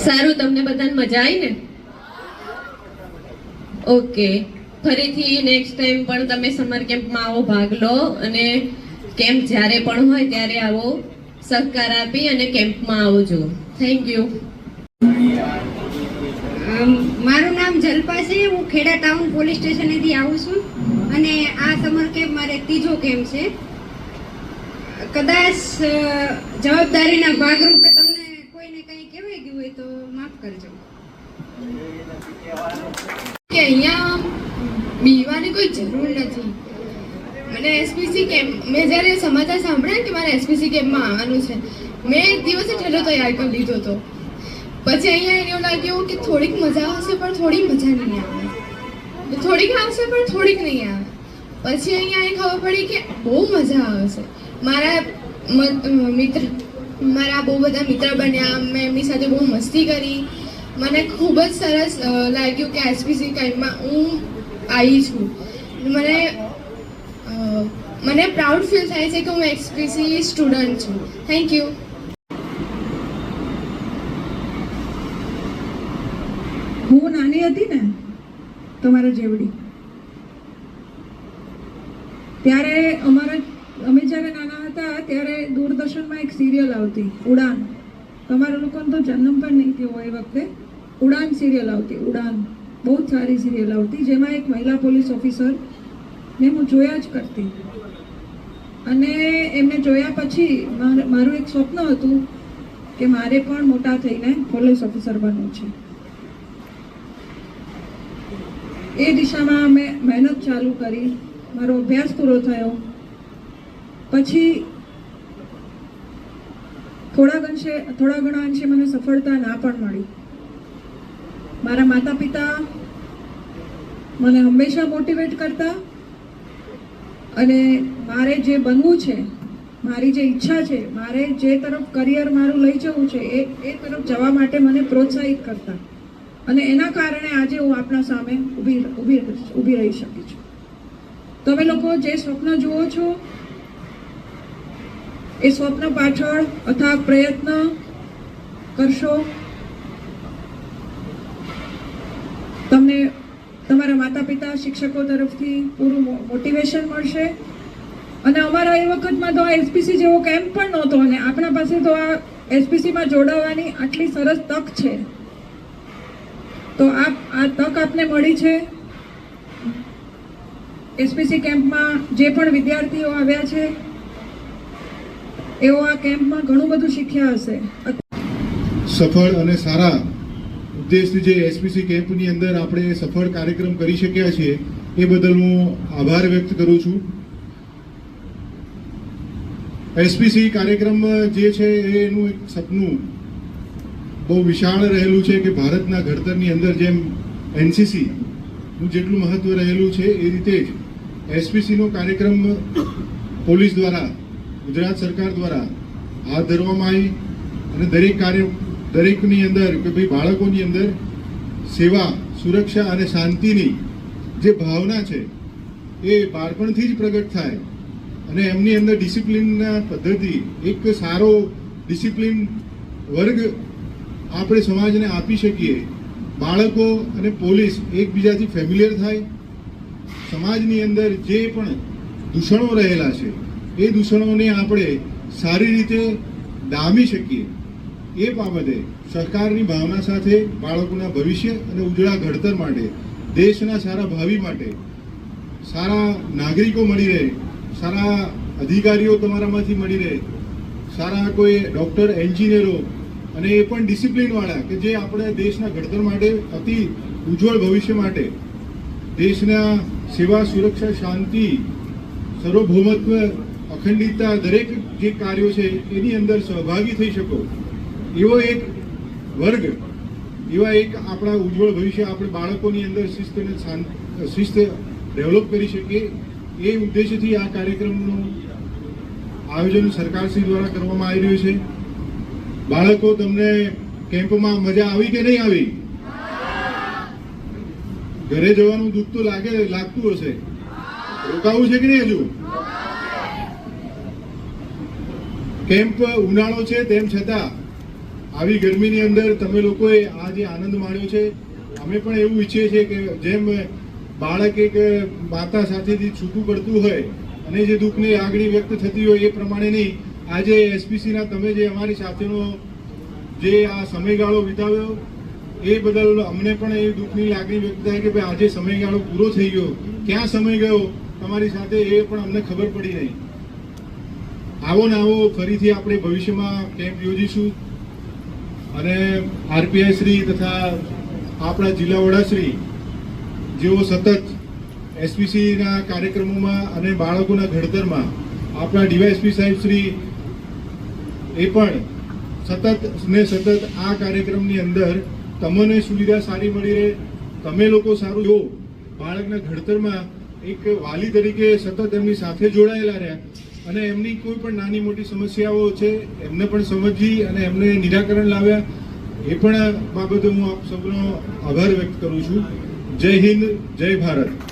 સારું, તમને બધાને મજા આવી ને? ઓકે, ફરીથી નેક્સ્ટ ટાઈમ પણ તમે સમર કેમ્પમાં આવો, ભાગ લો અને કેમ્પ જ્યારે પણ હોય ત્યારે આવો સહકાર આપી અને કેમ્પમાં આવજો. Thank you. મારું નામ જલ્પા છે. હું ખેડા ટાઉન પોલીસ સ્ટેશનેથી આવું છું અને આ સમર કેમ્પ મારે ત્રીજો કેમ્પ છે. કદાચ જવાબદારીના ભાગરૂપે તમને કોઈને કંઈ કહેવાય ગયું હોય તો માફ કરજો. કે અહીંયા બીવાની કોઈ જરૂર નથી. મને એસપીસી કેમ્પ, મેં જ્યારે સમાચાર સાંભળ્યા કે મારે એસપીસી કેમ્પમાં આવવાનું છે, મેં એક દિવસે ઠેલો તૈયાર કરી લીધો હતો. પછી અહીંયા એવું લાગ્યું કે થોડીક મજા આવશે પણ થોડી મજા નહીં આવે, થોડીક આવશે પણ થોડીક નહીં આવે. પછી અહીંયા એ ખબર પડી કે બહુ મજા આવશે. મારા બહુ બધા મિત્ર બન્યા, મેં એમની સાથે બહુ મસ્તી કરી. મને ખૂબ જ સરસ લાગ્યું કે એસપીસી કેમ્પમાં હું આવી છું. મને પ્રાઉડ ફીલ થાય છે કે હું એસપીસી સ્ટુડન્ટ છું. Thank you. હું નાની હતી ને તમારા જેવડી, ત્યારે અમે જ્યારે નાના હતા ત્યારે દૂરદર્શનમાં એક સિરિયલ આવતી, ઉડાન. તમારા લોકોનો તો જન્મ પણ નહીં થયો એ વખતે. ઉડાન સિરિયલ આવતી, ઉડાન. બહુ જ સારી સિરિયલ આવતી, જેમાં એક મહિલા પોલીસ ઓફિસર ને હું જોયા જ કરતી. અને એમને જોયા પછી મારું એક સ્વપ્ન હતું કે મારે પણ મોટા થઈને પોલીસ ઓફિસર બનવું છે. એ દિશામાં મેં મહેનત ચાલુ કરી, મારો અભ્યાસ પૂરો થયો. પછી થોડા ઘણા અંશે મને સફળતા ના પણ મળી. મારા માતા પિતા મને હંમેશા મોટિવેટ કરતા અને મારે જે બનવું છે, મારી જે ઈચ્છા છે, મારે જે તરફ કરિયર મારું લઈ જવું છે એ તરફ જવા માટે મને પ્રોત્સાહિત કરતા. અને એના કારણે આજે હું આપણા સામે ઊભી રહી શકી છું. તમે લોકો જે સ્વપ્ન જુઓ છો એ સ્વપ્ન પાછળ અથાગ પ્રયત્ન કરશો, તમને તમારા માતા પિતા, શિક્ષકો તરફથી પૂરું મોટિવેશન મળશે. અને અમારા એ વખતમાં તો આ એસપીસી જેવો કેમ્પ પણ નહોતો અને આપણા પાસે તો આ એસપીસીમાં જોડાવાની આટલી સરસ તક છે. તો આ તક આપને મળી છે. એસપીસી કેમ્પમાં જે પણ વિદ્યાર્થીઓ આવ્યા છે એઓ આ કેમ્પમાં ઘણું બધું શીખ્યા હશે. સફળ અને સારા ઉદ્દેશથી જે એસપીસી કેમ્પની અંદર આપણે સફળ કાર્યક્રમ કરી શક્યા છીએ એ બદલ હું આભાર વ્યક્ત કરું છું. એસપીસી કાર્યક્રમ જે છે એનું એક સપનું બહુ વિશાળ રહેલું છે કે ભારતના ઘડતરની અંદર જેમ એનસીસી નું જેટલું મહત્વ રહેલું છે એ રીતે જ એસપીસીનો કાર્યક્રમ પોલીસ દ્વારા, ગુજરાત સરકાર દ્વારા હાથ ધરવામાં આવી. અને દરેકની અંદર કે ભાઈ બાળકોની અંદર સેવા, સુરક્ષા અને શાંતિની જે ભાવના છે એ બાળપણથી જ પ્રગટ થાય અને એમની અંદર ડિસિપ્લિનના પદ્ધતિ, એક સારો ડિસિપ્લિન વર્ગ આપણે સમાજને આપી શકીએ. બાળકો અને પોલીસ એકબીજાથી ફેમિલિયર થાય. સમાજની અંદર જે પણ દૂષણો રહેલા છે એ દૂષણોને આપણે સારી રીતે ડામી શકીએ. એ બાબતે સરકારની ભાવના સાથે બાળકોના ભવિષ્ય અને ઉજળા ઘડતર માટે, દેશના સારા ભાવિ માટે સારા નાગરિકો મળી રહે, સારા અધિકારીઓ તમારામાંથી મળી રહે, સારા કોઈ ડૉક્ટર, એન્જિનિયરો અને એ પણ ડિસિપ્લિનવાળા કે જે આપણે દેશના ઘડતર માટે, અતિ ઉજ્જવળ ભવિષ્ય માટે, દેશના સેવા, સુરક્ષા, શાંતિ, સાર્વભૌમત્વ, અખંડિતતા દરેક જે કાર્યો છે એની અંદર સહભાગી થઈ શકો એવો એક વર્ગ, એવા એક આપણા ઉજ્જવળ ભવિષ્ય આપણે બાળકોની અંદર શિસ્ત ડેવલપ કરી શકીએ એ ઉદ્દેશ્યથી આ કાર્યક્રમનું આયોજન સરકારશ્રી દ્વારા કરવામાં આવી રહ્યું છે. બાળકો, તમને કેમ્પમાં મજા આવી કે નહીં આવી? ઘરે જવાનું દુઃખ તો લાગતું હશે. રોકાવું છે કે નહીં? હજુ કેમ્પ ઉનાળો છે તેમ છતાં આવી ગરમીની અંદર તમે લોકોએ આ જે આનંદ માણ્યો છે, અમે પણ એવું ઈચ્છીએ છીએ કે જેમ બાળક એક માતા સાથેથી છૂટું પડતું હોય અને જે દુઃખની લાગણી વ્યક્ત થતી હોય એ પ્રમાણે નહીં, આજે એસપીસીના તમે જે અમારી સાથેનો જે આ સમયગાળો વિતાવ્યો એ બદલ અમને પણ એ દુઃખની લાગણી વ્યક્ત થાય કે ભાઈ આજે સમયગાળો પૂરો થઈ ગયો, ક્યાં સમય ગયો તમારી સાથે એ પણ અમને ખબર પડી નહીં. આવો ને આવો ફરીથી આપણે ભવિષ્યમાં કેમ્પ યોજીશું અને આરપીઆઈ શ્રી તથા આપણા જિલ્લા વડાશ્રી જેઓ સતત એસપીસીના કાર્યક્રમોમાં અને બાળકોના ઘડતરમાં, આપણા ડીવાયએસપી સાહેબ શ્રી એ પણ સતત આ કાર્યક્રમની અંદર તમને સુવિધા સારી મળી રહે, તમે લોકો સારું જો બાળકના ઘડતરમાં એક વાલી તરીકે સતત એમની સાથે જોડાયેલા રહ્યા અને એમની કોઈ પણ નાની મોટી સમસ્યાઓ છે એમને પણ સમજી અને એમને નિરાકરણ લાવ્યા. એ પણ બાબતે હું આપ સૌનો આભાર વ્યક્ત કરું છું. જય હિન્દ, જય ભારત.